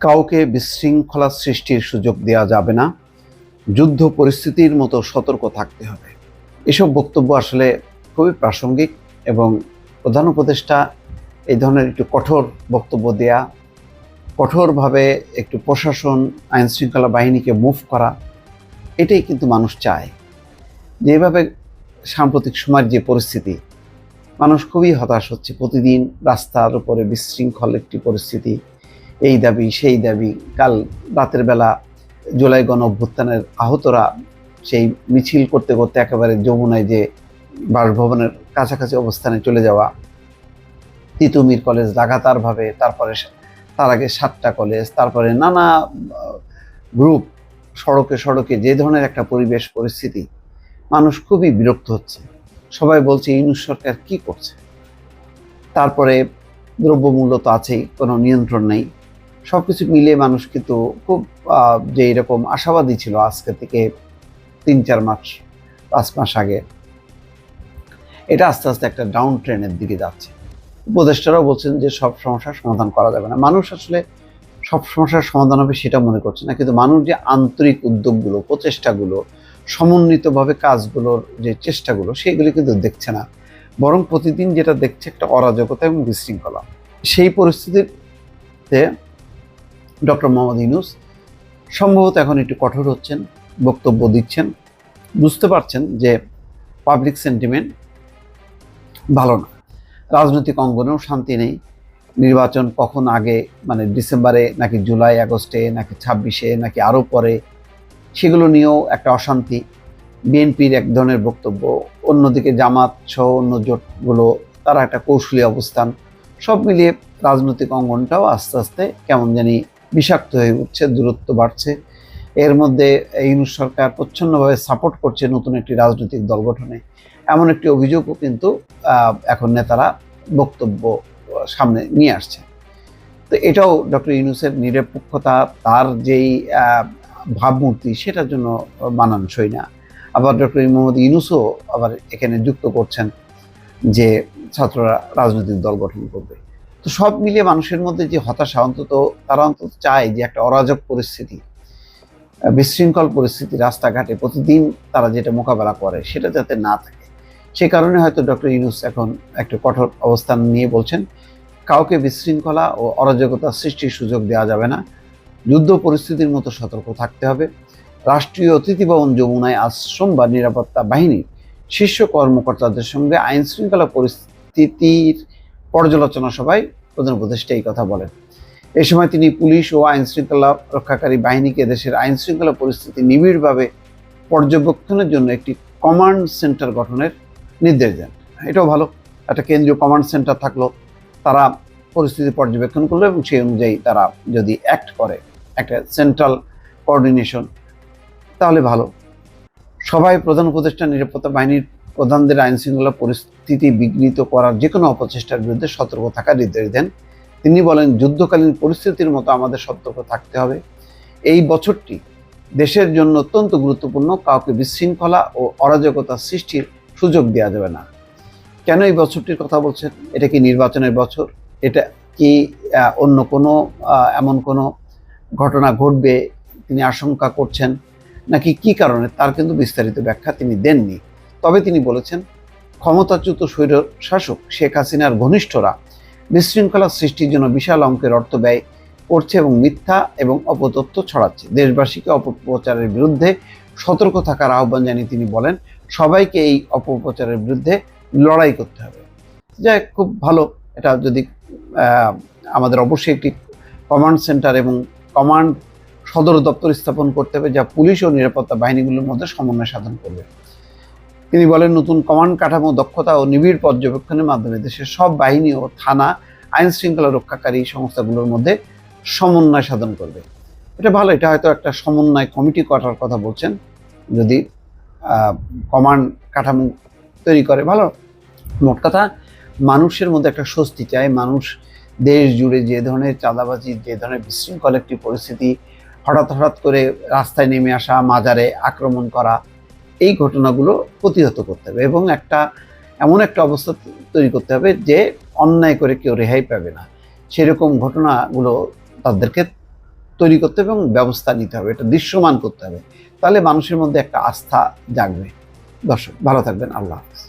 কাউকে বিশৃঙ্খলা সৃষ্টির সুযোগ দেওয়া যাবে না, যুদ্ধ পরিস্থিতির মতো সতর্ক থাকতে হবে। এসব বক্তব্য আসলে খুবই প্রাসঙ্গিক এবং প্রধান উপদেষ্টা এই ধরনের একটু কঠোর বক্তব্য দেয়া, কঠোরভাবে একটু প্রশাসন আইন শৃঙ্খলা বাহিনীকে মুভ করা, এটাই কিন্তু মানুষ চায়। যেভাবে সাম্প্রতিক সময়ের যে পরিস্থিতি, মানুষ খুবই হতাশ হচ্ছে। প্রতিদিন রাস্তার উপরে বিশৃঙ্খল একটি পরিস্থিতি, এই দাবি সেই দাবি। কাল রাতের বেলা জুলাই গণ অভ্যুত্থানের আহতরা সেই মিছিল করতে করতে একেবারে যমুনায় যে বাসভবনের কাছাকাছি অবস্থানে চলে যাওয়া, তিতুমির কলেজ লাগাতারভাবে, তারপরে তার আগে 7টা কলেজ, তারপরে নানা গ্রুপ সড়কে সড়কে, যে ধরনের একটা পরিবেশ পরিস্থিতি, মানুষ খুবই বিরক্ত হচ্ছে। সবাই বলছে ইউনূস সরকার কি করছে। তারপরে দ্রব্যমূল্য তো আছেই, কোনো নিয়ন্ত্রণ নেই। সব কিছু মিলিয়ে মানুষ কিন্তু খুব যে এরকম আশাবাদী ছিল আজকে থেকে 3-4 মাস 5 মাস আগে, এটা আস্তে আস্তে একটা ডাউন ট্রেনের দিকে যাচ্ছে। উপদেষ্টারাও বলছেন যে সব সমস্যার সমাধান করা যাবে না। মানুষ আসলে সব সমস্যার সমাধান হবে সেটা মনে করছে না, কিন্তু মানুষ যে আন্তরিক উদ্যোগগুলো, প্রচেষ্টাগুলো, সমন্বিতভাবে কাজগুলোর যে চেষ্টাগুলো, সেগুলি কিন্তু দেখছে না। বরং প্রতিদিন যেটা দেখছে একটা অরাজকতা এবং বিশৃঙ্খলা। সেই পরিস্থিতিতে ডক্টর মোহাম্মদ ইউনূস সম্ভবত এখন একটু কঠোর হচ্ছেন, বক্তব্য দিচ্ছেন, বুঝতে পারছেন যে পাবলিক সেন্টিমেন্ট ভালো না, রাজনৈতিক অঙ্গনেও শান্তি নেই। নির্বাচন কখন আগে, মানে ডিসেম্বরে নাকি জুলাই আগস্টে নাকি 26-এ নাকি আরও পরে, সেগুলো নিয়েও একটা অশান্তি। বিএনপির এক ধরনের বক্তব্য, অন্যদিকে জামাত সহ অন্য জোটগুলো তারা একটা কৌশলী অবস্থান। সব মিলিয়ে রাজনৈতিক অঙ্গনটাও আস্তে আস্তে কেমন জানি বিষাক্ত হয়ে উঠছে, দূরত্ব বাড়ছে। এর মধ্যে ইউনূস সরকার প্রচ্ছন্নভাবে সাপোর্ট করছে নতুন একটি রাজনৈতিক দল গঠনে, এমন একটি অভিযোগও কিন্তু এখন নেতারা বক্তব্য সামনে নিয়ে আসছে। তো এটাও ডক্টর ইউনূসের নিরপেক্ষতা, তার যেই ভাবমূর্তি, সেটার জন্য মানানসই না। আবার ডক্টর মোহাম্মদ ইউনূসও আবার এখানে যুক্ত করছেন যে ছাত্ররা রাজনৈতিক দল গঠন করবে। তো সব মিলিয়ে মানুষের মধ্যে যে হতাশা, তারা অন্তত চায় যে একটা অরাজক পরিস্থিতি, বিশৃঙ্খল পরিস্থিতি রাস্তাঘাটে প্রতিদিন তারা যেটা মোকাবেলা করে, সেটা যাতে না থাকে। সে কারণে হয়তো ডক্টর ইউনূস এখন একটা কঠোর অবস্থান নিয়ে বলছেন, কাউকে বিশৃঙ্খলা ও অরাজকতা সৃষ্টির সুযোগ দেওয়া যাবে না, যুদ্ধ পরিস্থিতির মতো সতর্ক থাকতে হবে। রাষ্ট্রীয় অতিথি ভবন যমুনায় আজ সোমবার নিরাপত্তা বাহিনীর শীর্ষ কর্মকর্তাদের সঙ্গে আইন শৃঙ্খলা পরিস্থিতির পর্যালোচনা সভায় প্রধান উপদেষ্টা এই কথা বলেন। এই সময় তিনি পুলিশ ও আইন শৃঙ্খলা রক্ষাকারী বাহিনীকে দেশের আইন শৃঙ্খলা পরিস্থিতি নিবিড়ভাবে পর্যবেক্ষণের জন্য একটি কমান্ড সেন্টার গঠনের নির্দেশ দেন। এটাও ভালো, একটা কেন্দ্রীয় কমান্ড সেন্টার থাকলো, তারা পরিস্থিতি পর্যবেক্ষণ করলো এবং সেই অনুযায়ী তারা যদি অ্যাক্ট করে, একটা সেন্ট্রাল কোঅর্ডিনেশন, তাহলে ভালো। সবাই প্রধান উপদেষ্টা নিরাপত্তা বাহিনীর প্রধানদের আইন শৃঙ্খলা পরিস্থিতি বিঘ্নিত করার যে কোনো অপচেষ্টার বিরুদ্ধে সতর্ক থাকার নির্দেশ দেন। তিনি বলেন, যুদ্ধকালীন পরিস্থিতির মতো আমাদের সতর্ক থাকতে হবে। এই বছরটি দেশের জন্য অত্যন্ত গুরুত্বপূর্ণ, কাউকে বিশৃঙ্খলা ও অরাজকতা সৃষ্টির সুযোগ দেওয়া যাবে না। কেন এই বছরটির কথা বলছেন? এটা কি নির্বাচনের বছর? এটা কি অন্য কোনো এমন কোনো ঘটনা ঘটবে তিনি আশঙ্কা করছেন, নাকি কি কারণে, তার কিন্তু বিস্তারিত ব্যাখ্যা তিনি দেননি। তবে তিনি বলেছেন, ক্ষমতাচ্যুত স্বৈর শাসক শেখ হাসিনার ঘনিষ্ঠরা বিশৃঙ্খলা সৃষ্টির জন্য বিশাল অঙ্কের অর্থ ব্যয় করছে এবং মিথ্যা এবং অপতথ্য ছড়াচ্ছে। দেশবাসীকে অপপ্রচারের বিরুদ্ধে সতর্ক থাকার আহ্বান জানিয়ে তিনি বলেন, সবাইকে এই অপপ্রচারের বিরুদ্ধে লড়াই করতে হবে। যাই, খুব ভালো। এটা যদি আমাদের অবশ্যই একটি কমান্ড সেন্টার এবং কমান্ড সদর দপ্তর স্থাপন করতে হবে, যা পুলিশ ও নিরাপত্তা বাহিনীগুলোর মধ্যে সমন্বয় সাধন করবে। তিনি বলেন, নতুন কমান্ড কাঠামো দক্ষতা ও নিবিড় পর্যবেক্ষণের মাধ্যমে দেশের সব বাহিনী ও থানা, আইন শৃঙ্খলা রক্ষাকারী সংস্থাগুলোর মধ্যে সমন্বয় সাধন করবে। এটা ভালো, এটা হয়তো একটা সমন্বয় কমিটি করার কথা বলছেন। যদি কমান্ড কাঠামো তৈরি করে, ভালো। মোট কথা, মানুষের মধ্যে একটা স্বস্তি চায়। মানুষ দেশ জুড়ে যে ধরনের চাঁদাবাজি, যে ধরনের বিশৃঙ্খল একটি পরিস্থিতি, হঠাৎ করে রাস্তায় নেমে আসা, মাজারে আক্রমণ করা, এই ঘটনাগুলো প্রতিহত করতে হবে এবং এমন একটা অবস্থা তৈরি করতে হবে যে অন্যায় করে কেউ রেহাই পাবে না। সেরকম ঘটনাগুলো তাদেরকে তৈরি করতে হবে এবং ব্যবস্থা নিতে হবে, এটা দৃশ্যমান করতে হবে, তাহলে মানুষের মধ্যে একটা আস্থা জাগবে। দর্শক ভালো থাকবেন, আল্লাহ হাফেজ।